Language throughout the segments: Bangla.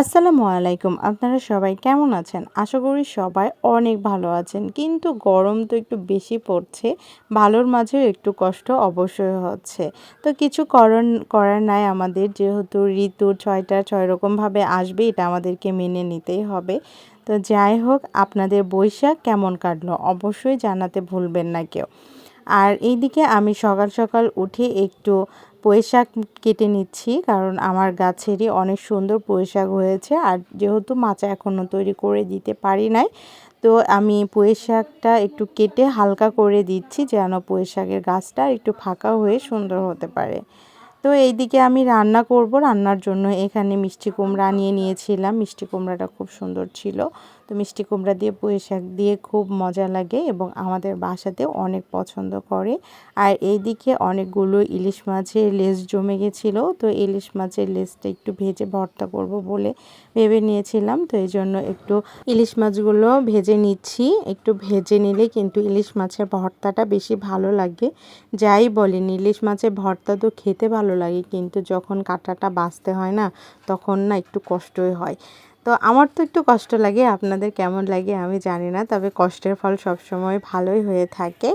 আসসালামু আলাইকুম। আপনারা সবাই কেমন আছেন? আশা করি সবাই অনেক ভালো আছেন। কিন্তু গরম তো একটু বেশি পড়ছে। ভালোর মাঝেও একটু কষ্ট অবশ্যই হচ্ছে। তো কিছু করার নাই আমাদের, যেহেতু ঋতু ৬টা ৬ রকমভাবে আসবে, এটা আমাদেরকে মেনে নিতেই হবে। তো যাই হোক, আপনাদের বৈশাখ কেমন কাটলো? অবশ্যই জানাতে ভুলবেন না কেউ। আর এইদিকে আমি সকাল সকাল উঠে একটু পুঁইশাক কেটে নিচ্ছি, কারণ আমার গাছেরই অনেক সুন্দর পুঁইশাক হয়েছে। আর যেহেতু মাচা এখনও তৈরি করে দিতে পারি নাই, তো আমি পুঁইশাকটা একটু কেটে হালকা করে দিচ্ছি, যেন পুঁইশাকের গাছটা একটু ফাঁকা হয়ে সুন্দর হতে পারে। তো এইদিকে আমি রান্না করব। রান্নার জন্য এখানে মিষ্টি কুমড়া নিয়ে নিয়েছিলাম। মিষ্টি কুমড়াটা খুব সুন্দর ছিল। তো মিষ্টি কুমড়া দিয়ে পুঁইশাক দিয়ে খুব মজা লাগে এবং আমাদের বাসাতেও অনেক পছন্দ করে। আর এইদিকে অনেকগুলো ইলিশ মাছের লেজ জমে গেছিলো, তো ইলিশ মাছের লেজটা একটু ভেজে ভর্তা করব বলে ভেবে নিয়েছিলাম। তো এই জন্য একটু ইলিশ মাছগুলো ভেজে নিচ্ছি। একটু ভেজে নিলে কিন্তু ইলিশ মাছের ভর্তাটা বেশি ভালো লাগে। যাই বলেন, ইলিশ মাছের ভর্তা তো খেতে ভালো লাগে, কিন্তু যখন কাঁটাটা বাছতে হয় না, তখন না একটু কষ্টই হয়। তো আমার তো একটু কষ্ট লাগে, আপনাদের কেমন লাগে আমি জানি না, তবে কষ্টের ফল সবসময় ভালোই হয়ে থাকে।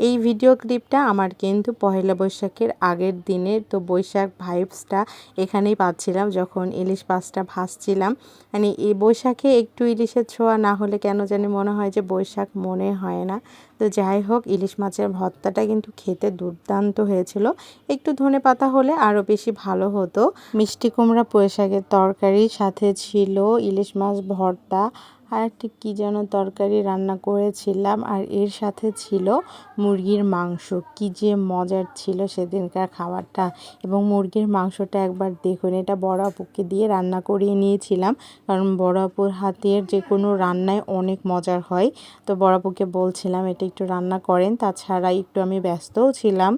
এই ভিডিও ক্লিপটা আমার কিন্তু পহেলা বৈশাখের আগের দিনের, তো বৈশাখ ভাইবসটা এখানেই পাচ্ছিলাম যখন ইলিশ মাছটা ভাজছিলাম। মানে এই বৈশাখে একটু ইলিশের ছোঁয়া না হলে কেন জানি মনে হয় যে বৈশাখ মনে হয় না। তো যাই হোক, ইলিশ মাছের ভর্তাটা কিন্তু খেতে দুর্দান্ত হয়েছিল। একটু ধনেপাতা হলে আরও বেশি ভালো হতো। মিষ্টি কুমড়া পুঁইশাকের তরকারির সাথে ছিল ইলিশ মাছ ভর্তা, আর একটি কী যেন তরকারি রান্না করেছিলাম, আর এর সাথে ছিল মুরগির মাংস। কী যে মজার ছিল সেদিনকার খাবারটা। এবং মুরগির মাংসটা একবার দেখুন, এটা বড় আপুকে দিয়ে রান্না করিয়ে নিয়েছিলাম, কারণ বড় আপুর হাতের যে কোনো রান্নায় অনেক মজার হয়। তো বড় আপুকে বলছিলাম এটা একটু রান্না করেন, তাছাড়া একটু আমি ব্যস্তও ছিলাম।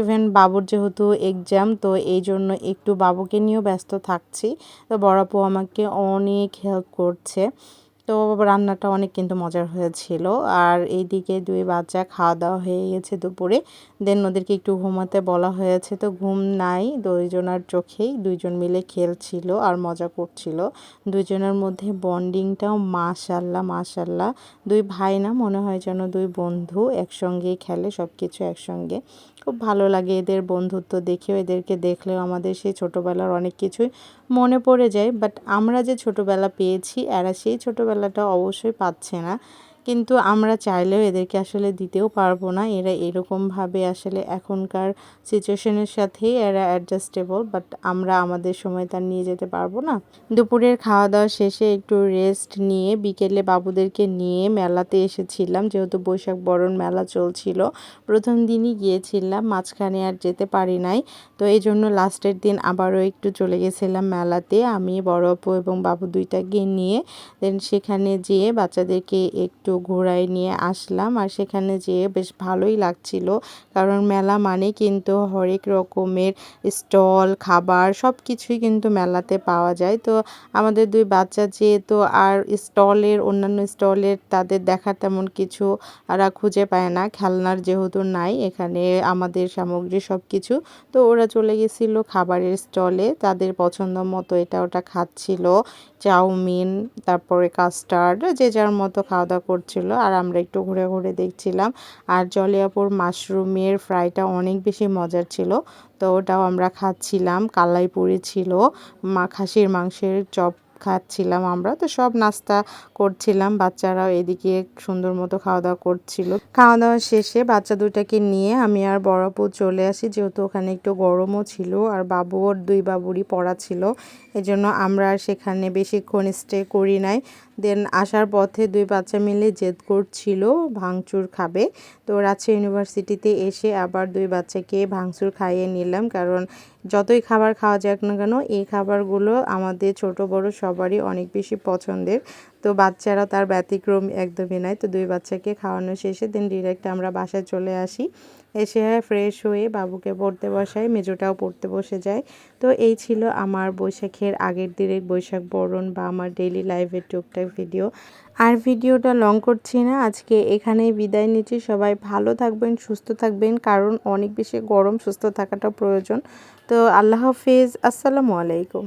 ইভেন বাবুর যেহেতু এক্সাম, তো এই জন্য একটু বাবুকে নিয়েও ব্যস্ত থাকছি। তো বড় আপু আমাকে অনেক হেল্প করছে। তো রান্নাটা অনেক কিন্তু মজার হয়েছিল। আর এইদিকে দুই বাচ্চা খাওয়া দাওয়া হয়ে গেছে দুপুরে, দেন ওদেরকে একটু ঘুমাতে বলা হয়েছে, তো ঘুম নাই দুইজনের চোখেই। দুইজন মিলে খেলছিল আর মজা করছিল। দুইজনের মধ্যে বন্ডিংটাও মাশাল্লাহ মাশাল্লাহ। দুই ভাই না, মনে হয় যেন দুই বন্ধু, একসঙ্গেই খেলে, সব কিছু একসঙ্গে। খুব ভালো লাগে এদের বন্ধুত্ব দেখেও। এদেরকে দেখলেও আমাদের সেই ছোটোবেলার অনেক কিছুই মনে পড়ে যায়। বাট আমরা যে ছোটোবেলা পেয়েছি, এরা সেই ছোটোবেলাটা অবশ্যই পাচ্ছে না। কিন্তু আমরা চাইলেও এদেরকে আসলে দিতেও পারবো না। এরা এরকমভাবে আসলে এখনকার সিচুয়েশনের সাথেই এরা অ্যাডজাস্টেবল, বাট আমরা আমাদের সময় তার নিয়ে যেতে পারবো না। দুপুরের খাওয়া দাওয়া শেষে একটু রেস্ট নিয়ে বিকেলে বাবুদেরকে নিয়ে মেলাতে এসেছিলাম, যেহেতু বৈশাখ বরণ মেলা চলছিল। প্রথম দিনই গিয়েছিলাম, মাঝখানে আর যেতে পারি নাই। তো এই জন্য লাস্টের দিন আবারও একটু চলে গেছিলাম মেলাতে, আমি বড় আপু এবং বাবু দুইটাকে নিয়ে। দেন সেখানে যেয়ে বাচ্চাদেরকে একটু ঘোরায় নিয়ে আসলাম। আর সেখানে যেয়ে বেশ ভালোই লাগছিল, কারণ মেলা মানে কিন্তু হরেক রকমের স্টল, খাবার সব কিছুই কিন্তু মেলাতে পাওয়া যায়। তো আমাদের দুই বাচ্চা যেহেতু আর অন্যান্য স্টলের তাদের দেখার তেমন কিছু ওরা খুঁজে পায় না, খেলনার যেহেতু নাই এখানে আমাদের সামগ্রী সব কিছু, তো ওরা চলে গেছিলো খাবারের স্টলে, তাদের পছন্দ মতো এটা ওটা খাচ্ছিল। চাউমিন, তারপরে কাস্টার্ড, যে যার মতো খাওয়া দাওয়া করছিল, আর আমরা একটু ঘুরে ঘুরে দেখছিলাম। আর জলিয়াপুর মাশরুমের ফ্রাইটা অনেক বেশি মজার ছিল, তো ওটাও আমরা খাচ্ছিলাম। কালাইপুরি ছিল, খাসির মাংসের চপ খাচ্ছিলাম আমরা। তো সব নাস্তা করছিলাম, বাচ্চারাও এদিকে সুন্দর মতো খাওয়া দাওয়া করছিল। খাওয়া দাওয়া শেষে বাচ্চা দুটাকে নিয়ে আমি আর বড় আপু চলে আসি, যেহেতু ওখানে একটু গরমও ছিল আর বাবুর দুই বাবুরই পড়া ছিল। এজন্য আমরা আর সেখানে বেশিক্ষণ স্টে করি নাই। দেন আসার পথে দুই বাচ্চা মিলে জেদ করছিল ভাঙচুর খাবে। তো রাজশাহী ইউনিভার্সিটিতে এসে আবার দুই বাচ্চাকে ভাঙচুর খাইয়ে নিলাম, কারণ যতই খাবার খাওয়া যাক না কেন, এই খাবারগুলো আমাদের ছোট বড় সবারই অনেক বেশি পছন্দের। তো বাচ্চারা তার ব্যতিক্রম একদমই নাই। তো দুই বাচ্চাকে খাওয়ানো শেষে দেন ডিরেক্ট আমরা বাসায় চলে আসি। এসে ফ্রেশ হয়ে বাবুকে পড়তে বসাই, মেজোটাও পড়তে বসে যায়। তো এই ছিল আমার বৈশাখের আগের দিনের বৈশাখ বরণ বা আমার ডেইলি লাইফের টুকটাক ভিডিও। আর ভিডিওটা লং করছি না, আজকে এখানেই বিদায় নিচ্ছি। সবাই ভালো থাকবেন, সুস্থ থাকবেন, কারণ অনেক বেশি গরম, সুস্থ থাকাটা প্রয়োজন। তো আল্লাহ হাফেজ, আসসালামু আলাইকুম।